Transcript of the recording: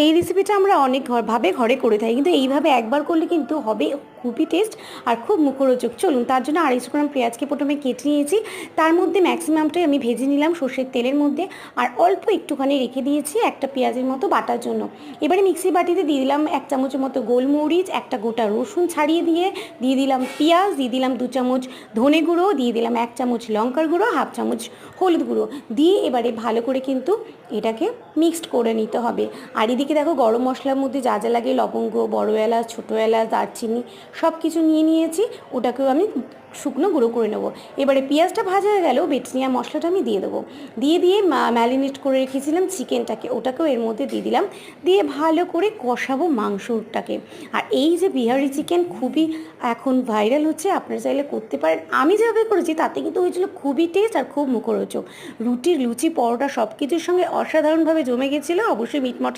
এই রেসিপিটা আমরা অনেক ভাবে ঘরে করে থাকি, কিন্তু এইভাবে একবার করলে কিন্তু হবে খুবই টেস্ট আর খুব মুখরোচক। চলুন, তার জন্য 250 গ্রাম পেঁয়াজকে প্রথমে কেটে নিয়েছি। তার মধ্যে ম্যাক্সিমামটাই আমি ভেজে নিলাম সর্ষের তেলের মধ্যে, আর অল্প একটুখানি রেখে দিয়েছি একটা পেঁয়াজের মতো বাটার জন্য। এবারে মিক্সি বাটিতে দিয়ে দিলাম 1 চামচের মতো গোলমরিচ, একটা গোটা রসুন ছাড়িয়ে দিয়ে দিলাম পেঁয়াজ, দিয়ে দিলাম 2 চামচ ধনে গুঁড়ো, দিয়ে দিলাম 1 চামচ লঙ্কার গুঁড়ো, হাফ চামচ হলুদ গুঁড়ো দিয়ে এবারে ভালো করে কিন্তু এটাকে মিক্সড করে নিতে হবে। আর এদিকে দেখো গরম মশলার মধ্যে যা যা লাগে, লবঙ্গ, বড় এলাচ, ছোটো এলাচ, দারচিনি সব কিছু নিয়ে নিয়েছি। ওটাকেও আমি শুকনো গুঁড়ো করে নেবো। এবারে পেঁয়াজটা ভাজা হয়ে গেলেও বেটে নেওয়া মশলাটা আমি দিয়ে দেবো। দিয়ে ম্যারিনেট করে রেখেছিলাম চিকেনটাকে, ওটাকেও এর মধ্যে দিয়ে দিলাম। দিয়ে ভালো করে কষাবো মাংসটাকে। আর এই যে বিহারি চিকেন খুবই এখন ভাইরাল হচ্ছে, আপনারা চাইলে করতে পারেন। আমি যেভাবে করেছি তাতে কিন্তু হয়েছিল খুবই টেস্ট আর খুব মুখরোচক। রুটি, লুচি, পরোটা সব কিছুর সঙ্গে অসাধারণভাবে জমে গেছিলো। অবশ্যই মিট মশলা